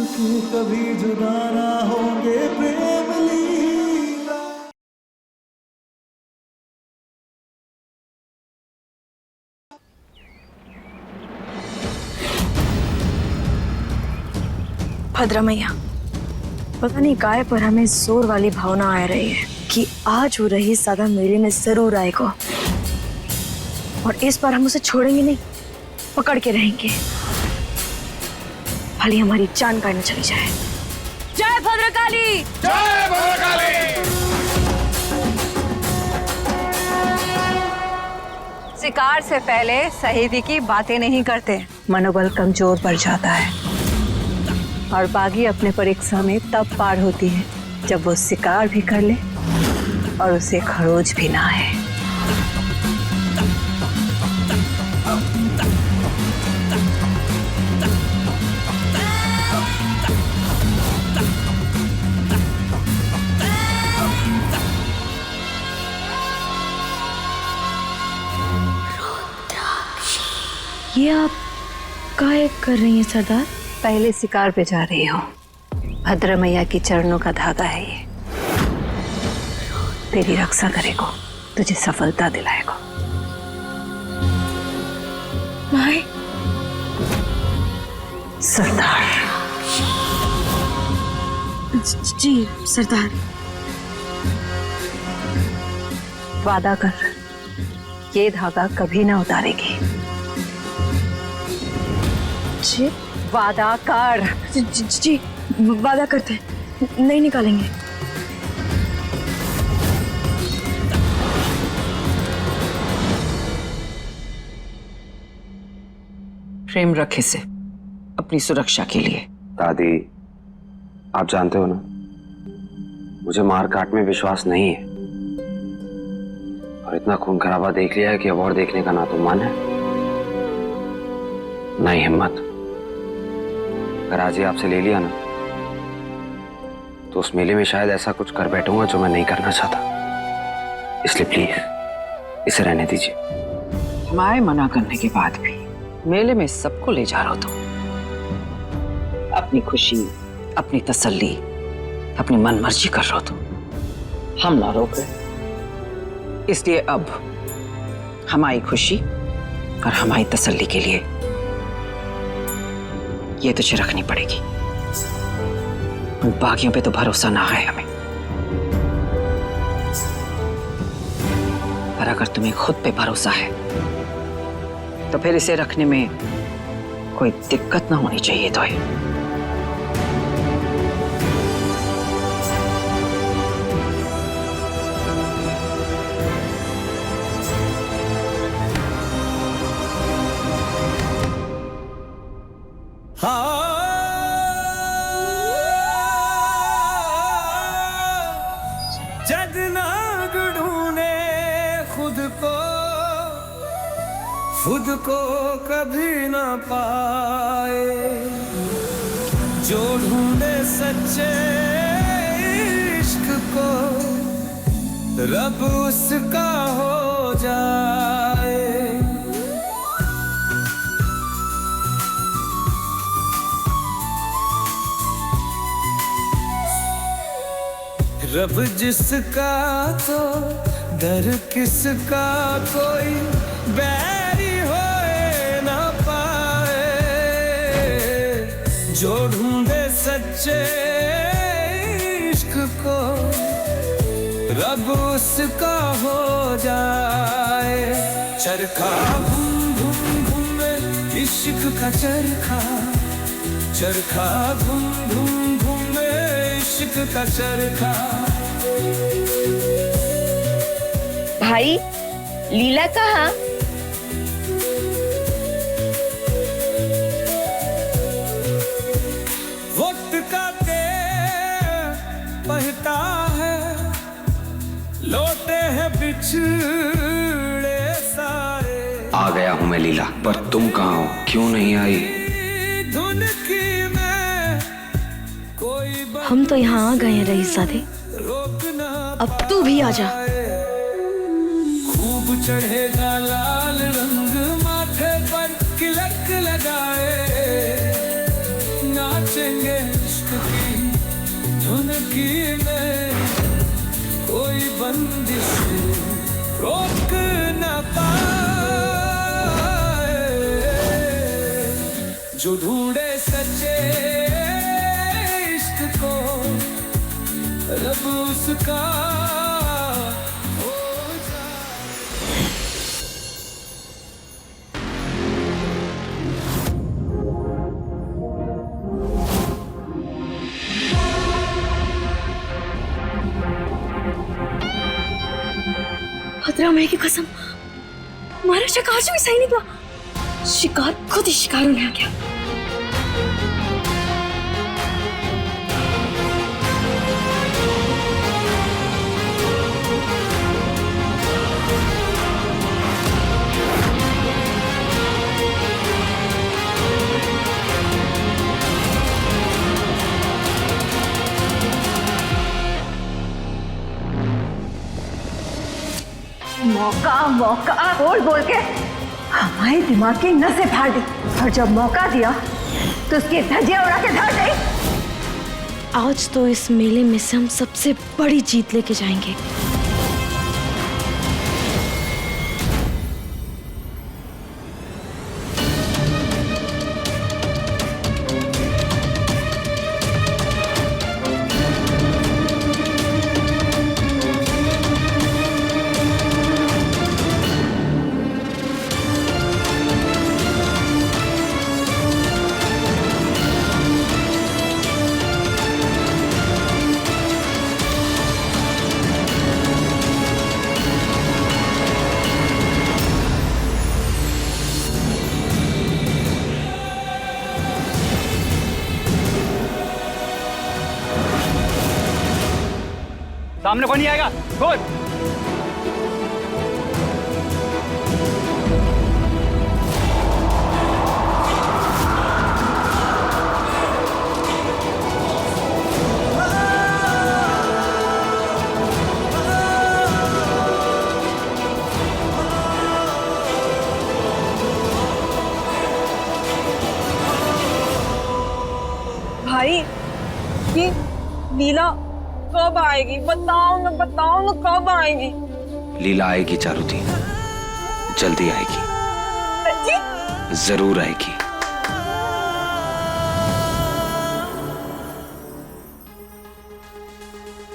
कि कभी जुदा ना होंगे प्रेम लीला। भद्रा मैया, पता नहीं काहे पर हमें जोर वाली भावना आ रही है कि आज वो रही सादा मेले में जरूर आएगा और इस बार हम उसे छोड़ेंगे नहीं, पकड़ के रहेंगे, भले हमारी जान काटने चली जाए। जय भद्रकाली! जय भद्रकाली! शिकार से पहले शहीदी की बातें नहीं करते, मनोबल कमजोर पड़ जाता है और बागी अपने परीक्षा में तब पार होती है जब वो शिकार भी कर ले और उसे खरोच भी ना है। ये आप काहे कर रही हैं सरदार? पहले शिकार पे जा रही हो, भद्र मैया की चरणों का धागा है ये, तेरी रक्षा करेगा, तुझे सफलता दिलाएगा। माए, सरदार। जी सरदार। वादा कर, ये धागा कभी ना उतारेगी। जी वादा कर। जी वादा करते हैं, नहीं निकालेंगे। प्रेम रख इसे अपनी सुरक्षा के लिए। दादी, आप जानते हो ना, मुझे मार काट में विश्वास नहीं है और इतना खून खराबा देख लिया है कि अब और देखने का ना तो मन है ना ही हिम्मत। अगर आज ही आपसे ले लिया ना तो उस मेले में शायद ऐसा कुछ कर बैठूंगा जो मैं नहीं करना चाहता, इसलिए प्लीज इसे रहने दीजिए। हमारे मना करने के बाद भी मेले में सबको ले जा रहा हो तुम, अपनी खुशी, अपनी तसल्ली, अपनी मनमर्जी कर रहे हो तुम, हम ना रोक रहे। इसलिए अब हमारी खुशी और हमारी तसल्ली के लिए ये तुझे रखनी पड़ेगी। उन बागियों पे तो भरोसा ना है हमें, पर अगर तुम्हें खुद पे भरोसा है तो फिर इसे रखने में कोई दिक्कत ना होनी चाहिए। तो जग नाग ढूंढे खुद को कभी ना पाए, जो ढूंढे सच्चे इश्क को रब उसका हो जाए। रब जिसका तो डर किसका, कोई बैरी होए ना पाए, जो ढूंढे सच्चे इश्क को रब उसका हो जाए। चरखा घूम घूम घूमे इश्क का चरखा, चरखा घूम घूम घूमे इश्क का चरखा। भाई लीला कहाँ? वक्त का तेर बहता है, लौटे हैं बिछड़े सारे। आ गया हूं मैं लीला, पर तुम कहाँ हो, क्यों नहीं आई? धुन की मैं कोई हम तो यहाँ आ गए हैं रईसजादे, रोकना अब तू भी आ जा। खूब चढ़ेगा लाल रंग माथे पर, तिलक लगाए नाचेंगे ये इश्क की धुन की में कोई बंदिश रोक न पाए, जो ढूंढे सच्चे इश्क को रब उसका हो जाए। भद्रा माई की कसम, हमारा शक आज भी सही निकला। शिकार खुद ही शिकार होने आ गया। मौका मौका बोल बोल के हमारे दिमाग की नसें फाड़ दी, और जब मौका दिया तो उसकी धज्जियां उड़ा के धर दी। आज तो इस मेले में से हम सबसे बड़ी जीत लेके जाएंगे। सामने कौन नहीं आएगा? खोल। भाई ये लीला कब आएगी? बताओ ना कब आएगी? लीला आएगी चारुती, जल्दी आएगी, सच्ची? जरूर आएगी।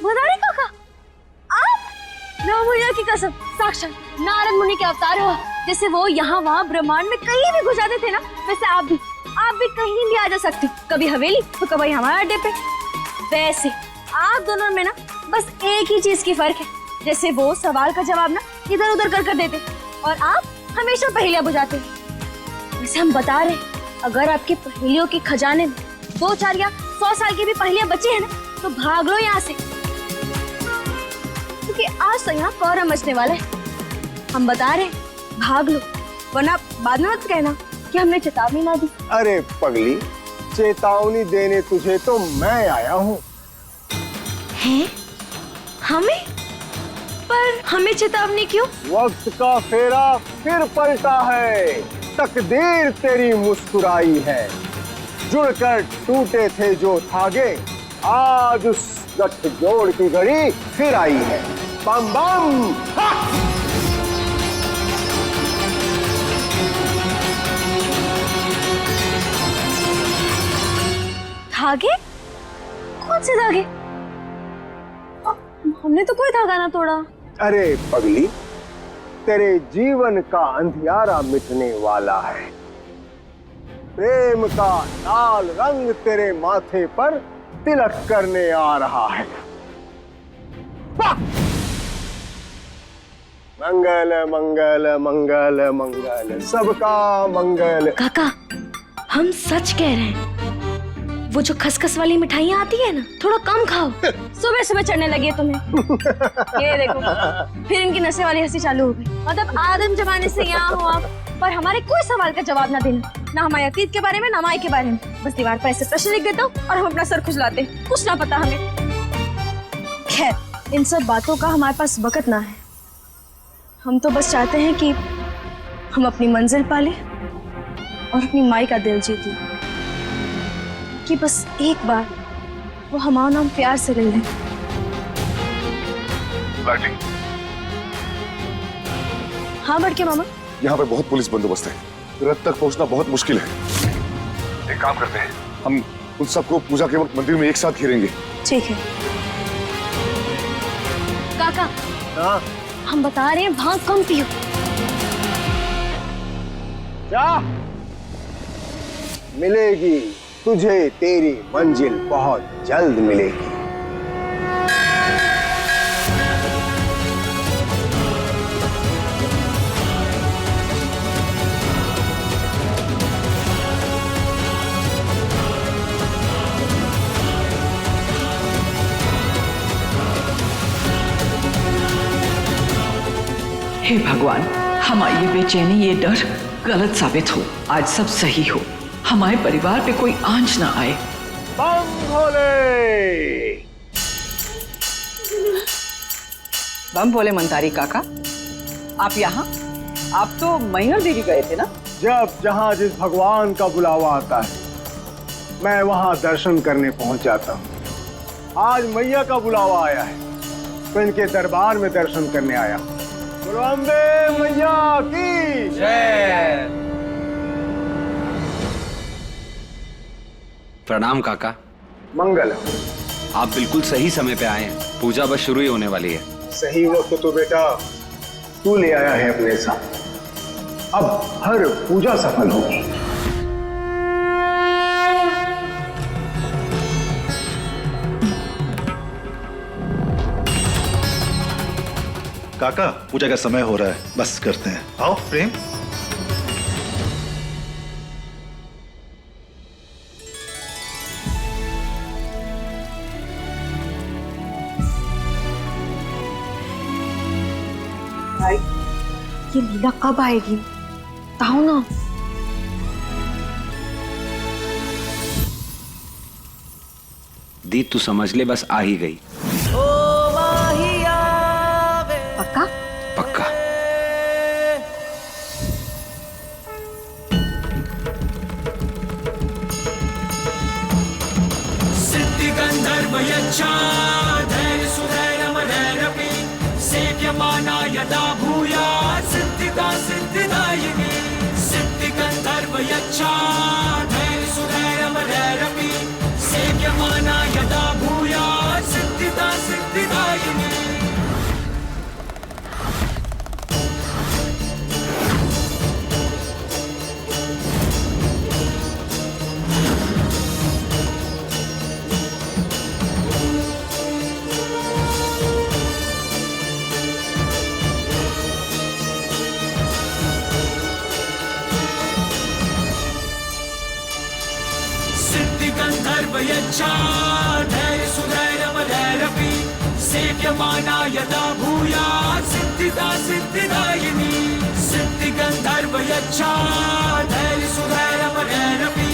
भदारी काका, आप? राम भैया की कसम, साक्षात नारद मुनि के अवतार हो। जैसे वो यहाँ वहाँ ब्रह्मांड में कहीं भी घुस जाते थे ना, वैसे आप भी कहीं भी आ जा सकते हो। कभी हवेली तो कभी हमारे अड्डे पे। वैसे आप दोनों में ना बस एक ही चीज की फर्क है, जैसे वो सवाल का जवाब ना इधर उधर कर देते और आप हमेशा पहेलियां बुझाते। वैसे हम बता रहे, अगर आपकी पहेलियों के खजाने में 2, 4 या 100 साल की भी पहेलियां बची है ना, तो भाग लो यहाँ से, क्योंकि आज तो यहाँ कोहरा मचने वाला है। हम बता रहे, भाग लो, वरना बाद में मत कहना कि हमने चेतावनी ना दी। अरे पगली, चेतावनी देने तुझे तो मैं आया हूँ। हैं? हमें? पर हमें चेतावनी क्यों? वक्त का फेरा फिर पलटा है, तकदीर तेरी मुस्कुराई है। जुड़कर टूटे थे जो धागे, आज उस गठजोड़ की घड़ी फिर आई है। बम बम। धागे? कौन से धागे? हमने तो कोई धागा ना तोड़ा। अरे पगली, तेरे जीवन का अंधियारा मिटने वाला है। प्रेम का लाल रंग तेरे माथे पर तिलक करने आ रहा है। मंगल मंगल मंगल मंगल, सबका मंगल। काका, हम सच कह रहे हैं। वो जो खसखस वाली मिठाइयाँ आती है ना, थोड़ा कम खाओ। सुबह सुबह चढ़ने लगी है तुम्हें। ये देखो, फिर इनकी नशे वाली हंसी चालू हो गई। मतलब आदम जमाने से यहाँ हो आप, पर हमारे कोई सवाल का जवाब ना देना, ना हमारे अतीत के बारे में, ना माई के बारे में। बस दीवार पर ऐसे प्रश्न लिख देता हूँ और हम अपना सर खुजलाते, कुछ ना पता हमें। खैर, इन सब बातों का हमारे पास वक्त ना है। हम तो बस चाहते हैं कि हम अपनी मंजिल पाले और अपनी माई का दिल जीत लें। कि बस एक बार वो हमारा नाम प्यार से ले लें। हाँ बड़के मामा। यहाँ पे बहुत पुलिस बंदोबस्त है, रथ तक पहुँचना बहुत मुश्किल है। एक काम करते हैं, हम उन सबको पूजा के वक्त मंदिर में एक साथ घेरेंगे। ठीक है काका। हाँ? हम बता रहे हैं भांग कम पियो। क्या मिलेगी तुझे, तेरी मंजिल बहुत जल्द मिलेगी। हे भगवान, हमारी ये बेचैनी, ये डर गलत साबित हो, आज सब सही हो, हमारे परिवार पे कोई आंच ना आए। बम भोले। बम भोले मंदारी काका, आप यहाँ? आप तो मैहर देवी गए थे ना? जब जहाँ जिस भगवान का बुलावा आता है मैं वहाँ दर्शन करने पहुँच जाता हूँ। आज मैया का बुलावा आया है तो इनके दरबार में दर्शन करने आया। बोलो अम्बे मैया की जय। प्रणाम काका। मंगल। आप बिल्कुल सही समय पे आए हैं, पूजा बस शुरू ही होने वाली है। सही वक्त तो बेटा तू ले आया है अपने साथ, अब हर पूजा सफल होगी। काका पूजा का समय हो रहा है, बस करते हैं। आओ प्रेम। ये लीला कब आएगी? बताओ ना। दी तू समझ ले, बस आ ही गई। पक्का? पक्का। सिद्धि गंधर्व यच्छा धैर्य सुधैर्यमधैर्यपि सेव्यमाना यदा भूयात् सिद्धिदा सिद्धिदायिनी। सिद्धि गंधर्व यच्छा धैर्य सुधैर्यमधैर्यपि सेव्यमाना यदा भूयात् सिद्धिदा सिद्धिदायिनी। यच्छा धैर्य सुधैर्यमधैर्यपि सेव्यमाना यदा भूयात् सिद्धिदा सिद्धिदायिनी। सिद्धि गंधर्व यच्छा धैर्य सुधैर्यमधैर्यपि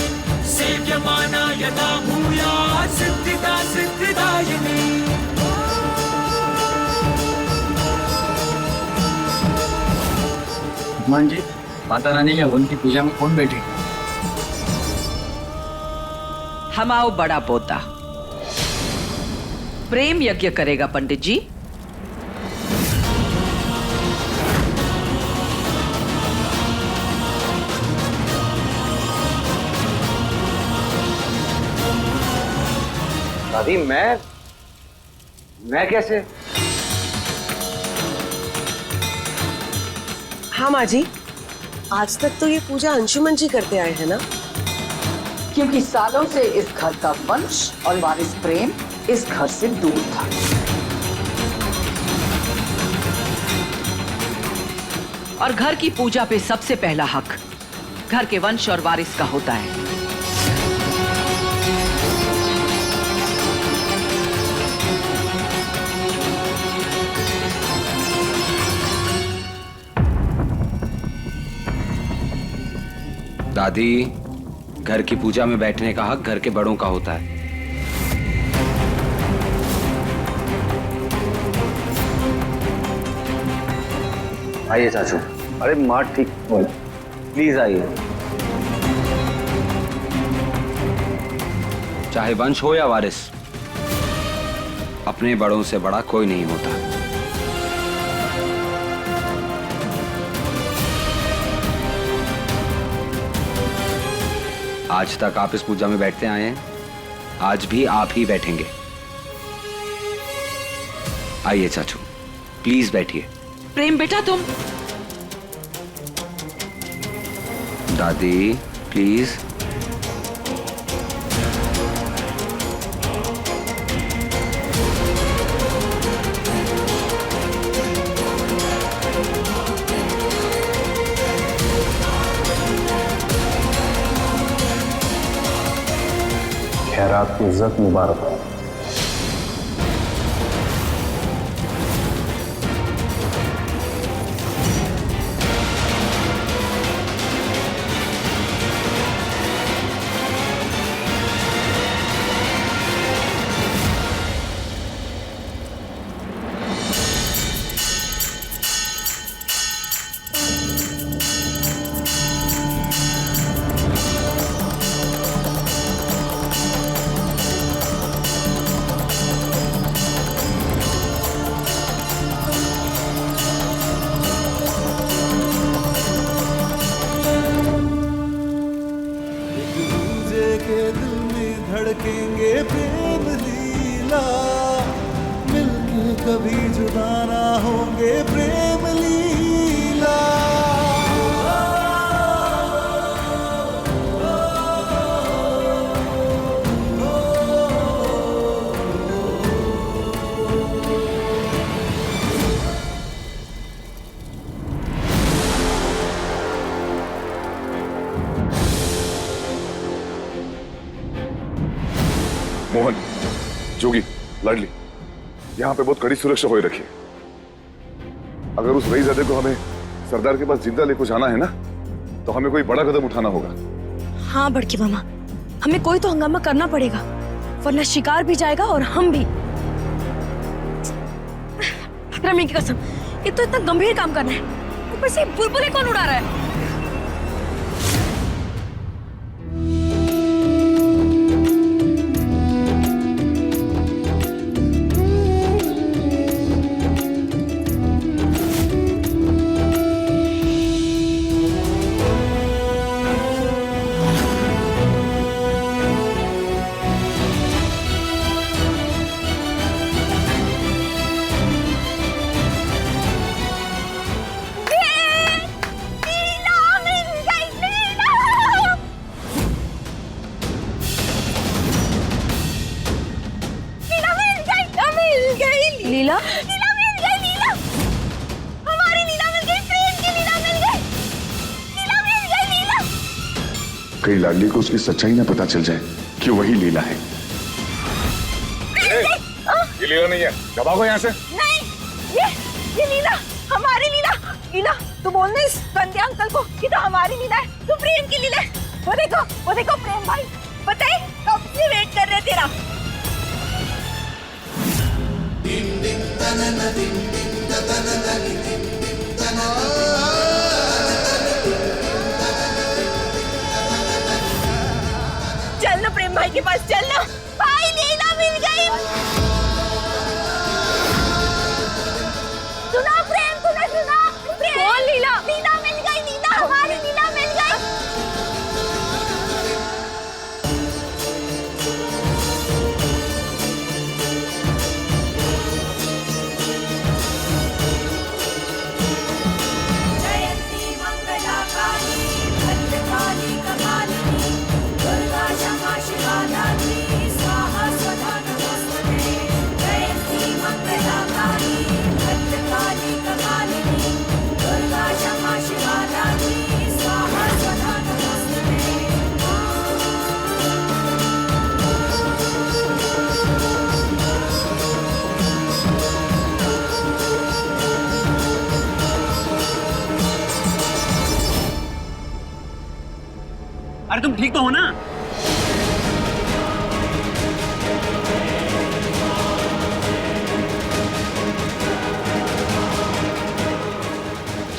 सेव्यमाना यदा भूयात् सिद्धिदा सिद्धिदायिनी। हनुमान जी, माता रानी के हवन की पूजा में कौन बैठे? हम आओ बड़ा पोता। प्रेम यज्ञ करेगा पंडित जी। दादी मैं कैसे? हाँ माँ जी, आज तक तो ये पूजा अंशुमन जी करते आए हैं ना? क्योंकि सालों से इस घर का वंश और वारिस प्रेम इस घर से दूर था। और घर की पूजा पे सबसे पहला हक घर के वंश और वारिस का होता है। दादी, घर की पूजा में बैठने का हक घर के बड़ों का होता है। आइए चाचू। अरे माँ ठीक बोल, प्लीज आइए। चाहे वंश हो या वारिस, अपने बड़ों से बड़ा कोई नहीं होता। आज तक आप इस पूजा में बैठते आए हैं, आज भी आप ही बैठेंगे। आइए चाचू, प्लीज बैठिए। प्रेम बेटा तुम। दादी प्लीज। खैरात इज्जत मुबारक हो। धड़केंगे प्रेम लीला, मिलके कभी जुदा ना होंगे प्रेम लीला। मोहन, जोगी, लाडली, यहाँ पे बहुत कड़ी सुरक्षा हो रखी है। अगर उस रईज़ादे को हमें सरदार के पास जिंदा लेकर जाना है ना, तो हमें कोई बड़ा कदम उठाना होगा। हाँ बड़की मामा, हमें कोई तो हंगामा करना पड़ेगा, वरना शिकार भी जाएगा और हम भी। रमी की कसम, ये तो इतना गंभीर काम करना है, ऊपर से बुलबुलें कौन उड़ा रहा है? लीला? लीला मिल गई, लीला! हमारी लीला मिल गई, प्रेम की लीला मिल गई! लीला मिल गई, लीला! कहीं लाडली को उसकी सच्चाई ना पता चल जाए कि वही लीला है। ये लीला नहीं है, दबाओ यहाँ से। नहीं, ये लीला, हमारी लीला। लीला, तू बोलने इस गंदे अंकल को कि तो हमारी लीला है, तू प्रेम की लीला है। वो देखो प्रेम भाई, बताए कब से वेट कर रहे तेरा। चल ना प्रेम भाई के पास, चल ना भाई, लीला मिल गई। सुना प्रेम, तूने सुना? कौन लीला? लीला मिल गई, लीला, हमारी लीला मिल गई। अरे तुम ठीक तो हो ना?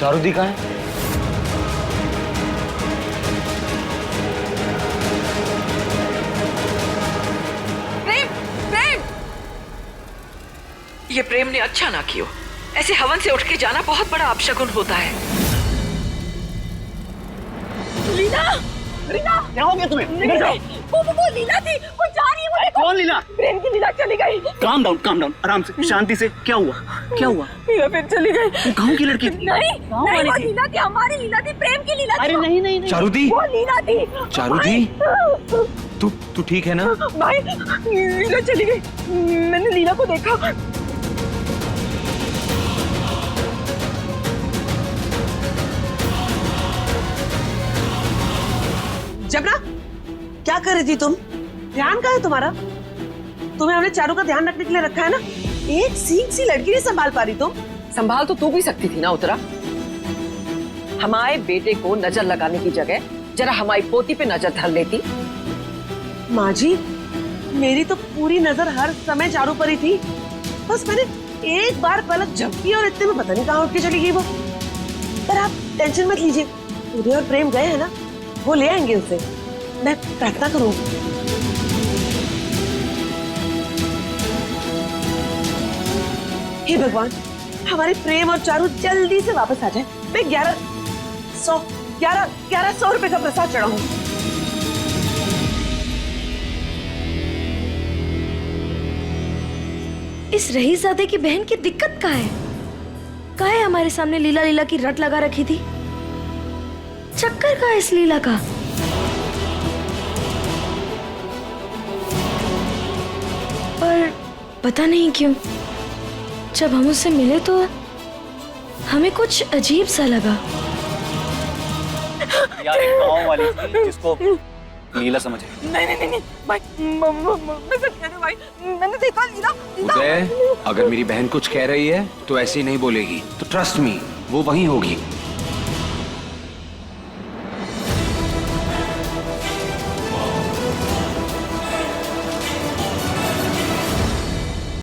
चारुदी कहाँ है? ये प्रेम ने अच्छा ना कियो। ऐसे हवन से उठ के जाना बहुत बड़ा अपशगुन होता है। लीला, लीला, क्या हो गया तुम्हें? इधर जाओ। वो लीला थी, वो जा रही है, वो देखो। कौन लीला? प्रेम की लीला चली गई। काम डाउन, आराम से, शांति से। क्या हुआ? क्या हुआ? लीला फिर चली गई। वो गाँव की लड़की थी? नहीं, नहीं, वो लीला थी, हमारी लीला थी, प्रेम की लीला थी। अरे नहीं। चारुदी, वो लीला थी। चारुदी, तू ठीक है ना? भाई, लीला चली गई। मैंने लीला को देखा। जबना, क्या कर रही थी तुम? ध्यान कहाँ है तुम्हारा? तुम्हें हमने चारों का ध्यान रखने के लिए रखा है ना। एक सीख सी लड़की नहीं संभाल पा रही तुम। संभाल तो तू भी सकती थी ना उत्तरा। हमारे बेटे को नजर लगाने की जगह जरा हमारी पोती पे नजर धर लेती। माँ जी, मेरी तो पूरी नजर हर समय चारों पर ही थी। बस मैंने एक बार पलक झपकी और इतने में पता नहीं कहाँ उठ के चली गई वो। पर आप टेंशन मत लीजिए, उदय और प्रेम गए हैं ना, वो ले आएंगे उसे। मैं प्रार्थना करूंगी। हे भगवान, हमारे प्रेम और चारू जल्दी से वापस आ जाए। मैं 1100 रुपए का प्रसाद चढ़ाऊंगी। इस रईसजादे की बहन की दिक्कत क्या है? काहे हमारे सामने लीला लीला की रट लगा रखी थी? चक्कर का इस लीला का? पर पता नहीं क्यों जब हम उससे मिले तो हमें कुछ अजीब सा लगा। यार एक गाँव वाली थी जिसको लीला समझे। नहीं भाई, मैं सच कह रही हूँ भाई, मैंने देखा लीला। उदय, अगर मेरी बहन कुछ कह रही है तो ऐसे ही नहीं बोलेगी। तो ट्रस्ट मी, वो वहीं होगी।